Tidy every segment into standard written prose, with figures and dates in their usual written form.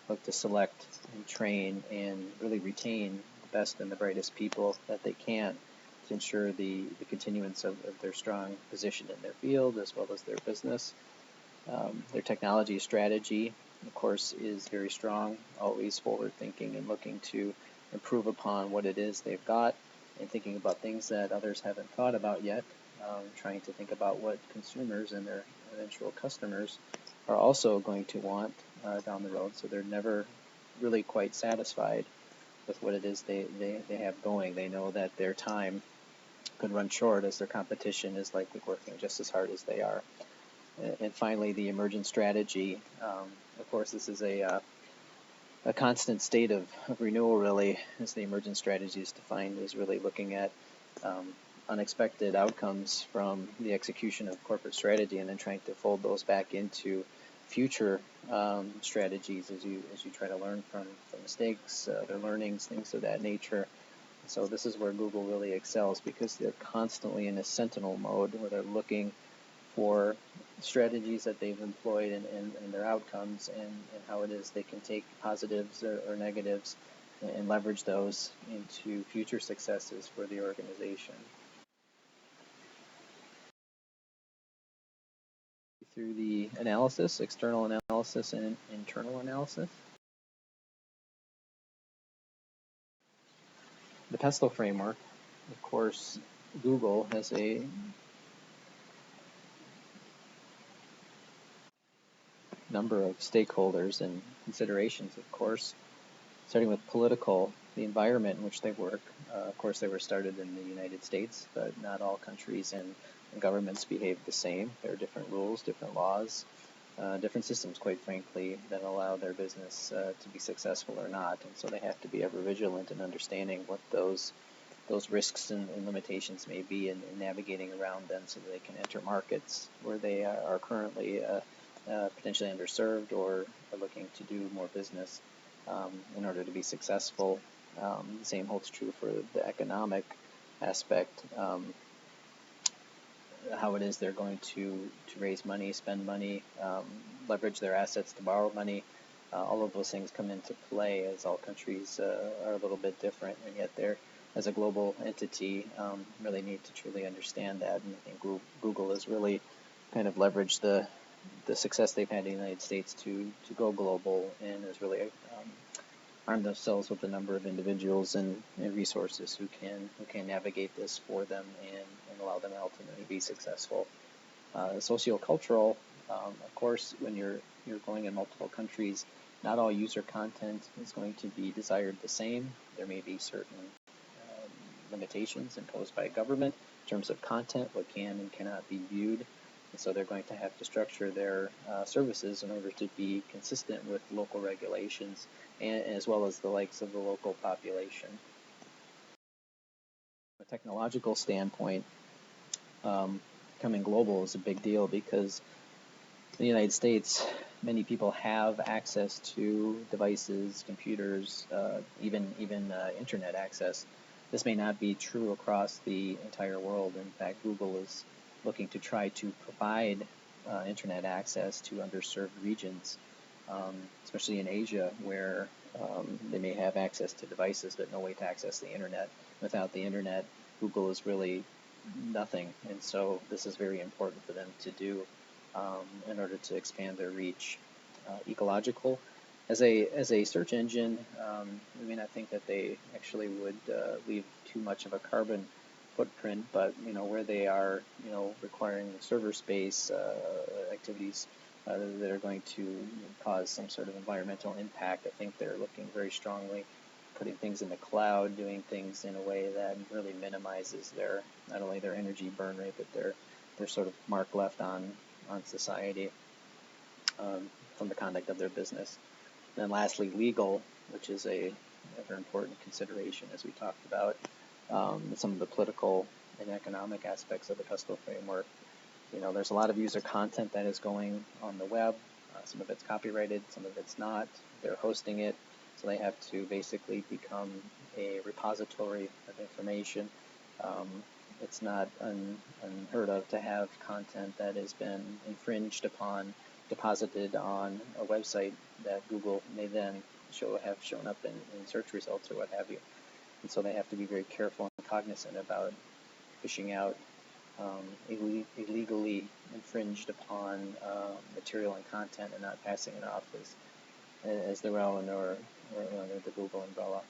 look to select and train and really retain the best and the brightest people that they can to ensure the continuance of their strong position in their field as well as their business. Their technology strategy, of course, is very strong, always forward thinking and looking to improve upon what it is they've got and thinking about things that others haven't thought about yet, trying to think about what consumers and their eventual customers are also going to want down the road. So they're never really quite satisfied with what it is they have going. They know that their time could run short as their competition is likely working just as hard as they are. And finally, the emergent strategy. Of course, this is a constant state of renewal, really, as the emergent strategy is defined as really looking at unexpected outcomes from the execution of corporate strategy and then trying to fold those back into future strategies as you try to learn from mistakes, their learnings, things of that nature. So this is where Google really excels because they're constantly in a sentinel mode where they're looking for strategies that they've employed and their outcomes and how it is they can take positives or negatives and leverage those into future successes for the organization. Through the analysis, external analysis and internal analysis. The PESTLE framework, of course, Google has a number of stakeholders and considerations, of course, starting with political, the environment in which they work. Of course, they were started in the United States, but not all countries and governments behave the same. There are different rules, different laws, different systems, quite frankly, that allow their business to be successful or not. And so they have to be ever vigilant in understanding what those risks and limitations may be in navigating around them so that they can enter markets where they are currently potentially underserved or are looking to do more business in order to be successful. The same holds true for the economic aspect, how it is they're going to raise money, spend money, leverage their assets to borrow money. All of those things come into play as all countries are a little bit different, and yet they're, as a global entity, really need to truly understand that. And I think Google has really kind of leveraged the success they've had in the United States to go global and has really armed themselves with a number of individuals and resources who can navigate this for them and allow them ultimately to be successful. Sociocultural, of course, when you're going in multiple countries, not all user content is going to be desired the same. There may be certain limitations imposed by government in terms of content, what can and cannot be viewed. And so they're going to have to structure their services in order to be consistent with local regulations and as well as the likes of the local population. From a technological standpoint, becoming global is a big deal because in the United States, many people have access to devices, computers, even internet access. This may not be true across the entire world. In fact, Google is looking to try to provide internet access to underserved regions, especially in Asia, where they may have access to devices but no way to access the internet. Without the internet, Google is really nothing, and so this is very important for them to do in order to expand their reach. Ecological, as a search engine, we may not think that they actually would leave too much of a carbon footprint, but where they are requiring server space, activities that are going to cause some sort of environmental impact, I think they're looking very strongly putting things in the cloud, doing things in a way that really minimizes their not only their energy burn rate, but their sort of mark left on society from the conduct of their business. And then lastly, legal, which is a very important consideration as we talked about. Some of the political and economic aspects of the PESTLE framework. There's a lot of user content that is going on the web. Some of it's copyrighted, some of it's not. They're hosting it, so they have to basically become a repository of information. It's not unheard of to have content that has been infringed upon deposited on a website that Google may then have shown up in search results or what have you. And so they have to be very careful and cognizant about fishing out illegally infringed upon material and content and not passing it off as their own or under the Google umbrella.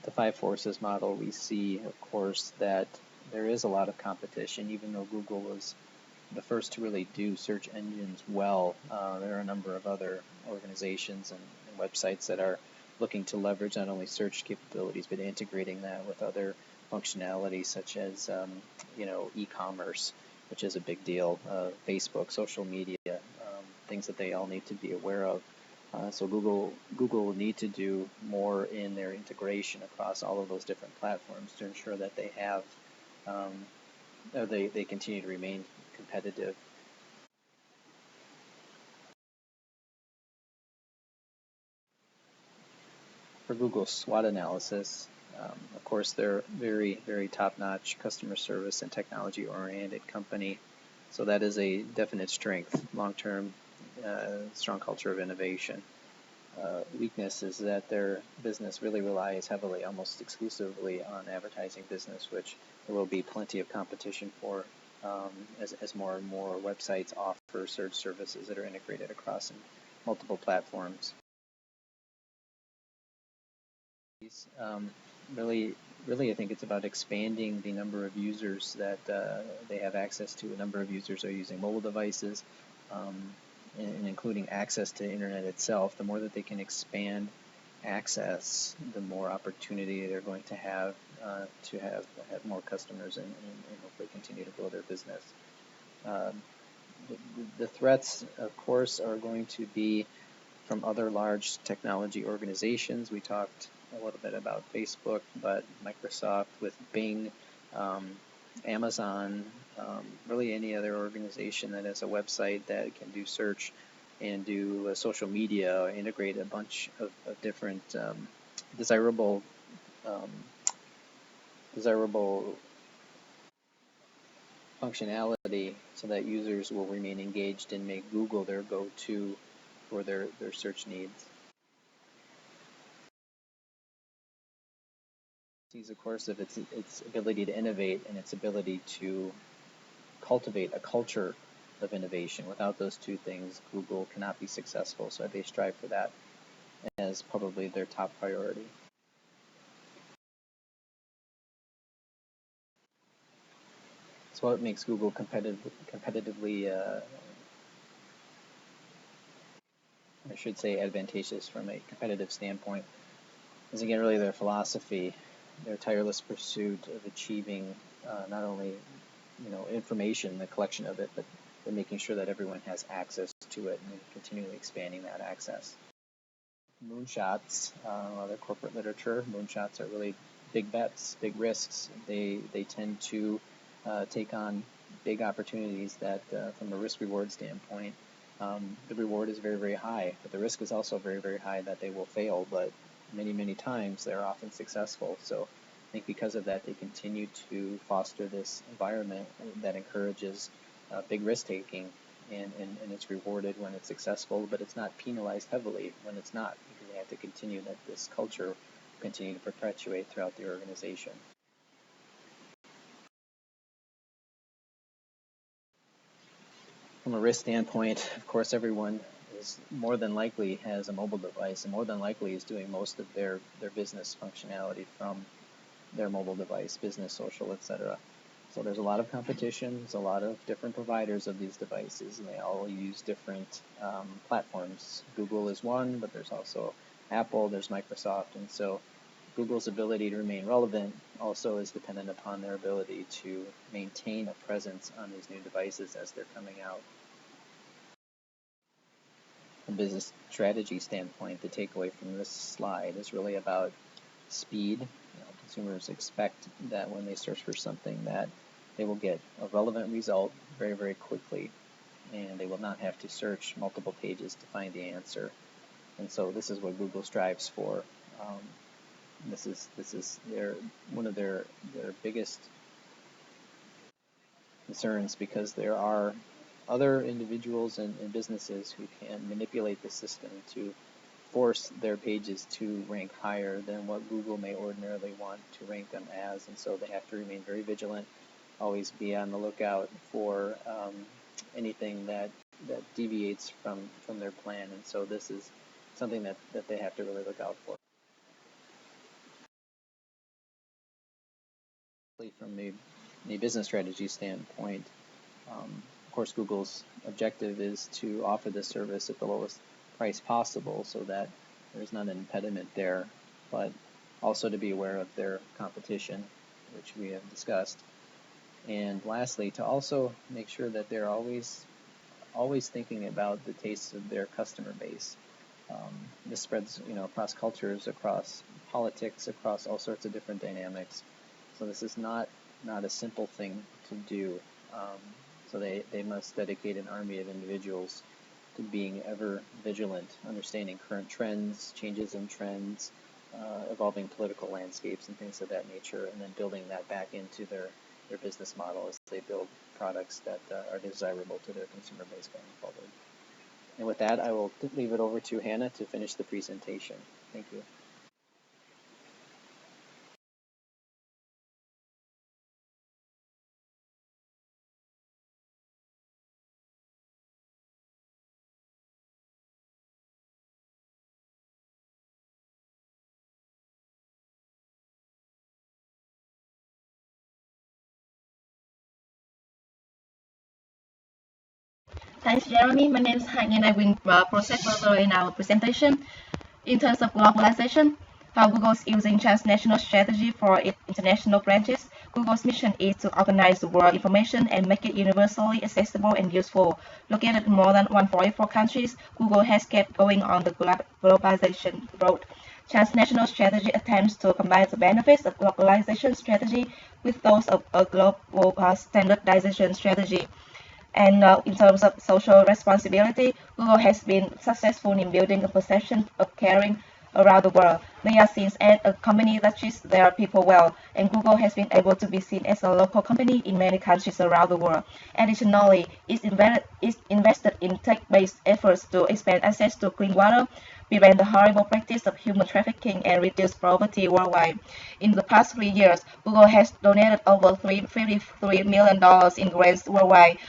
The Five Forces model, we see, of course, that there is a lot of competition, even though Google was the first to really do search engines well. There are a number of other organizations and websites that are looking to leverage not only search capabilities, but integrating that with other functionalities such as e-commerce, which is a big deal, Facebook, social media, things that they all need to be aware of. So Google will need to do more in their integration across all of those different platforms to ensure that they have they continue to remain competitive. For Google's SWOT analysis, of course, they're very, very top-notch customer service and technology-oriented company. So that is a definite strength, long-term, strong culture of innovation. Weakness is that their business really relies heavily, almost exclusively, on advertising business, which there will be plenty of competition for as more and more websites offer search services that are integrated across multiple platforms. Really, I think it's about expanding the number of users that they have access to. A number of users are using mobile devices, and including access to the internet itself. The more that they can expand access, the more opportunity they're going to have more customers and hopefully continue to grow their business. The threats, of course, are going to be from other large technology organizations. We talked a little bit about Facebook, but Microsoft with Bing, Amazon, really any other organization that has a website that can do search and do social media, or integrate a bunch of different desirable functionality so that users will remain engaged and make Google their go-to for their search needs. Of course, of its ability to innovate and its ability to cultivate a culture of innovation. Without those two things, Google cannot be successful, so they strive for that as probably their top priority. So what makes Google competitively, I should say advantageous from a competitive standpoint, is again really their philosophy, their tireless pursuit of achieving not only information, the collection of it, but making sure that everyone has access to it and continually expanding that access. Moonshots, other corporate literature, moonshots are really big bets, big risks. They tend to take on big opportunities that, from a risk-reward standpoint, the reward is very, very high, but the risk is also very, very high that they will fail, but many, many times they're often successful. So I think because of that, they continue to foster this environment that encourages big risk-taking, and it's rewarded when it's successful, but it's not penalized heavily when it's not, because they have to continue that this culture continue to perpetuate throughout the organization. From a risk standpoint, of course, everyone is more than likely has a mobile device, and more than likely is doing most of their business functionality from their mobile device, business, social, etc. So there's a lot of competition, there's a lot of different providers of these devices, and they all use different platforms. Google is one, but there's also Apple, there's Microsoft, and so Google's ability to remain relevant also is dependent upon their ability to maintain a presence on these new devices as they're coming out. From a business strategy standpoint, the takeaway from this slide is really about speed. Consumers expect that when they search for something that they will get a relevant result very, very quickly, and they will not have to search multiple pages to find the answer. And so this is what Google strives for. This is one of their biggest concerns, because there are other individuals and businesses who can manipulate the system to force their pages to rank higher than what Google may ordinarily want to rank them as, and so they have to remain very vigilant, always be on the lookout for anything that deviates from their plan, and so this is something that they have to really look out for. From a business strategy standpoint, of course, Google's objective is to offer this service at the lowest price possible so that there's not an impediment there, but also to be aware of their competition, which we have discussed. And lastly, to also make sure that they're always thinking about the tastes of their customer base. This spreads, across cultures, across politics, across all sorts of different dynamics. So this is not a simple thing to do. So they must dedicate an army of individuals to being ever vigilant, understanding current trends, changes in trends, evolving political landscapes and things of that nature, and then building that back into their business model as they build products that are desirable to their consumer base going forward. And with that, I will leave it over to Hannah to finish the presentation. Thank you. Thanks, Jeremy. My name is Han, and I will proceed further in our presentation. In terms of globalization, how Google is using transnational strategy for its international branches. Google's mission is to organize the world information and make it universally accessible and useful. Located in more than 144 countries, Google has kept going on the globalization road. Transnational strategy attempts to combine the benefits of globalization strategy with those of a global standardization strategy. And in terms of social responsibility, Google has been successful in building a perception of caring around the world. They are seen as a company that treats their people well, and Google has been able to be seen as a local company in many countries around the world. Additionally, it's invested in tech-based efforts to expand access to clean water, prevent the horrible practice of human trafficking, and reduce poverty worldwide. In the past 3 years, Google has donated over $53 million in grants worldwide,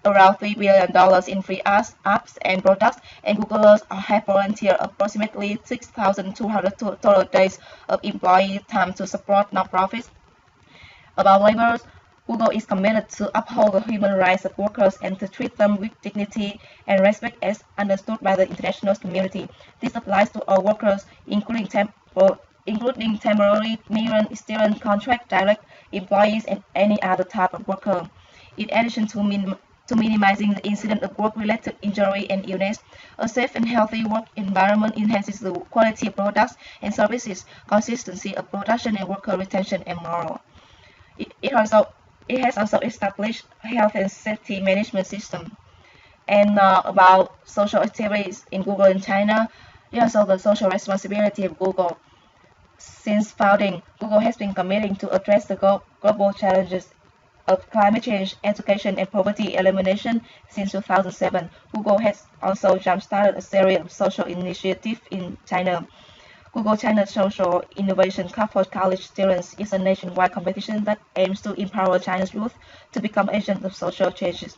around $3 billion in free apps and products, and Googlers have volunteered approximately 6,200 total days of employee time to support nonprofits. About labor, Google is committed to uphold the human rights of workers and to treat them with dignity and respect as understood by the international community. This applies to all workers, including temporary, migrant, student, contract, direct employees, and any other type of worker. In addition to minimizing the incidence of work-related injury and illness, a safe and healthy work environment enhances the quality of products and services, consistency of production, and worker retention and morale. It has also established health and safety management system. And about social activities in Google in China, also the social responsibility of Google. Since founding, Google has been committing to address the global challenges of climate change, education, and poverty elimination since 2007. Google has also jump-started a series of social initiatives in China. Google China Social Innovation Cup for college students is a nationwide competition that aims to empower China's youth to become agents of social changes.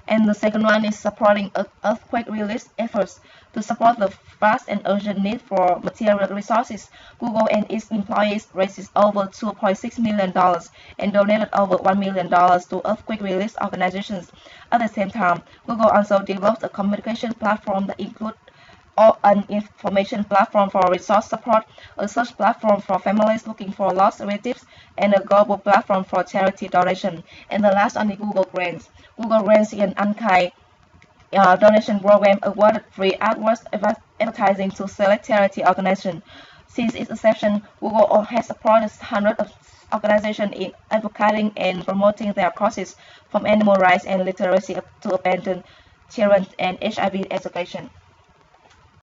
And the second one is supporting earthquake relief efforts. To support the fast and urgent need for material resources, Google and its employees raised over $2.6 million and donated over $1 million to earthquake relief organizations. At the same time, Google also developed a communication platform that includes an information platform for resource support, a search platform for families looking for lost relatives, and a global platform for charity donation. And the last on the Google Grants. Google Grants is an unkind donation program awarded free AdWords advertising to select charity organizations. Since its inception, Google has supported hundreds of organizations in advocating and promoting their causes, from animal rights and literacy to abandoned children and HIV education.